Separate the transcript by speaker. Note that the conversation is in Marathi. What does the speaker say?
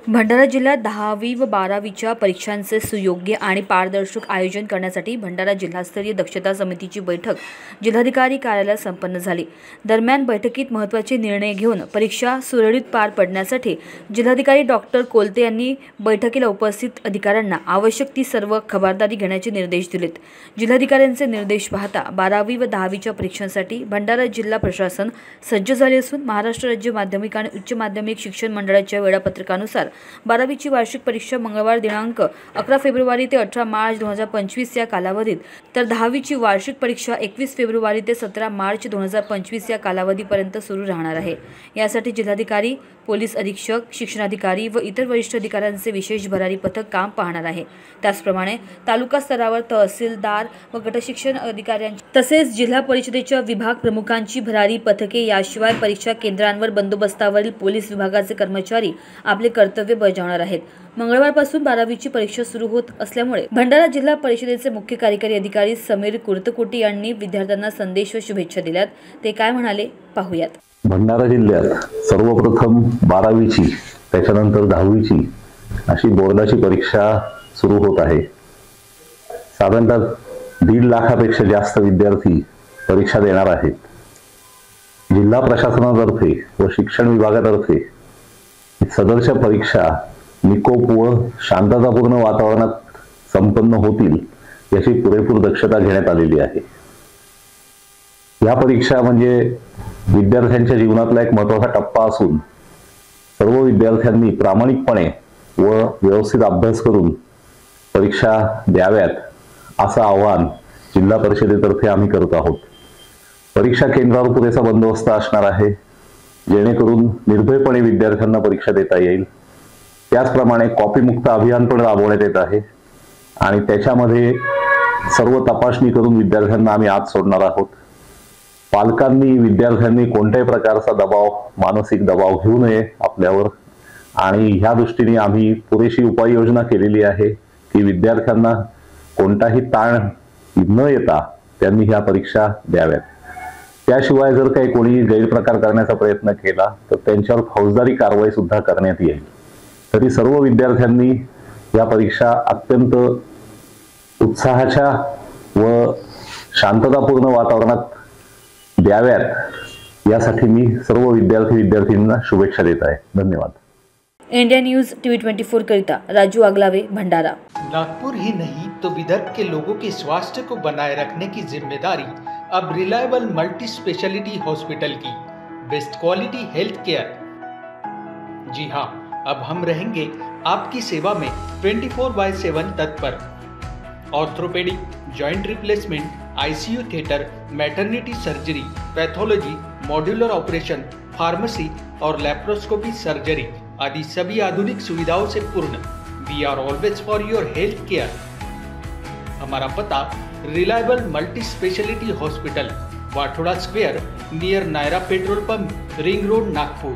Speaker 1: भंडारा जिल्ह्यात 10वी व 12वीच्या परीक्षांचे सुयोग्य आणि पारदर्शक आयोजन करण्यासाठी भंडारा जिल्हास्तरीय दक्षता समितीची बैठक जिल्हाधिकारी कार्यालयात संपन्न झाली। दरम्यान बैठकीत महत्त्वाचे निर्णय घेऊन परीक्षा सुरळीत पार पडण्यासाठी जिल्हाधिकारी डॉक्टर कोलते यांनी बैठकीला उपस्थित अधिकाऱ्यांना आवश्यक ती सर्व खबरदारी घेण्याचे निर्देश दिलेत। जिल्हाधिकाऱ्यांचे निर्देश पाहता 12वी व 10वीच्या परीक्षांसाठी भंडारा जिल्हा प्रशासन सज्ज झाले असून महाराष्ट्र राज्य माध्यमिक आणि उच्च माध्यमिक शिक्षण मंडळाच्या वेळापत्रकानुसार 12वीची वार्षिक परीक्षा मंगळवार दिनांक 11 फेब्रुवारी ते 18 मार्च 2025 या कालावधीत, तर 10वीची वार्षिक परीक्षा 21 फेब्रुवारी ते 17 मार्च 2025 या कालावधीपर्यंत सुरू राहणार आहे। यासाठी जिल्हाधिकारी, पोलीस अधीक्षक, शिक्षणाधिकारी व इतर वरिष्ठ अधिकाऱ्यांचे विशेष भरारी पथक काम पाहणार आहे। त्याचप्रमाणे तालुका स्तरावर तहसीलदार व गटशिक्षण अधिकाऱ्यांची तसेच जिल्हा परिषदेच्या विभाग प्रमुखांची भरारी पथके, याशिवाय परीक्षा केंद्रांवर बंदोबस्तावरील पोलीस विभागाचे कर्मचारी आपले कर्तव्य बजावणार आहेत। मंगळवारपासून 12वीची परीक्षा सुरू होत असल्यामुळे भंडारा जिल्हा परिषदेचे मुख्य कार्यकारी अधिकारी समीर कुर्तकोटी यांनी विद्यार्थ्यांना संदेश व शुभेच्छा दिल्यात। ते काय म्हणाले पाहूयात।
Speaker 2: भंडारा जिल्ह्यात सर्वप्रथम 12वीची त्याच्यानंतर 10वीची अशी बोर्डाची परीक्षा सुरू होत आहे। साधारणतः 1.5 लाखापेक्षा जास्त विद्यार्थी परीक्षा देणार आहेत। जिल्हा प्रशासनातर्फे व शिक्षण विभागातर्फे सदरच्या परीक्षा निकोप व शांततापूर्ण वातावरणात संपन्न होतील याची पुरेपूर दक्षता घेण्यात आलेली आहे। या परीक्षा म्हणजे विद्यार्थ्यांच्या जीवनातला एक महत्त्वाचा टप्पा असून सर्व विद्यार्थ्यांनी प्रामाणिकपणे व व्यवस्थित अभ्यास करून परीक्षा द्याव्यात असं आवाहन जिल्हा परिषदेतर्फे आम्ही करत आहोत। परीक्षा केंद्रावर पुरेसा बंदोबस्त असणार आहे, जेणेकरून निर्भयपणे विद्यार्थ्यांना परीक्षा देता येईल। त्याचप्रमाणे कॉपीमुक्त अभियान पण राबवण्यात येत आहे आणि त्याच्यामध्ये सर्व तपासणी करून विद्यार्थ्यांना आम्ही आत सोडणार आहोत। पालकांनी, विद्यार्थ्यांनी कोणत्याही प्रकारचा दबाव, मानसिक दबाव घेऊ नये आपल्यावर, आणि ह्या दृष्टीने आम्ही पुरेशी उपाययोजना केलेली आहे की विद्यार्थ्यांना कोणताही ताण न येता त्यांनी ह्या परीक्षा द्याव्यात। त्याशिवाय जर काही कोणी गैरप्रकार करण्याचा प्रयत्न केला तर त्यांच्यावर फौजदारी कारवाई सुद्धा करण्यात येईल। तरी सर्व विद्यार्थ्यांनी या परीक्षा अत्यंत उत्साहाच्या व शांततापूर्ण वातावरणात द्याव्यात यासाठी मी सर्व विद्यार्थींना शुभेच्छा देत आहे। धन्यवाद।
Speaker 1: इंडिया न्यूज़ टीवी 24 करिता राजू आगलावे, भंडारा।
Speaker 3: नागपुर ही नहीं तो विदर्भ के लोगों के स्वास्थ्य को बनाए रखने की जिम्मेदारी अब रिलायबल मल्टी स्पेशलिटी हॉस्पिटल की। Best quality health care. जी हाँ, अब हम रहेंगे आपकी सेवा में 24/7 तत्पर। Orthopaedic, joint replacement, ICU theatre, maternity surgery, pathology, modular operation, pharmacy और लैप्रोस्कोपी सर्जरी आदि सभी आधुनिक सुविधाओं से पूर्ण। We are always for your health care. हमारा पता reliable multi speciality hospital, Wathoda square, near Nayara petrol pump, ring road, Nagpur.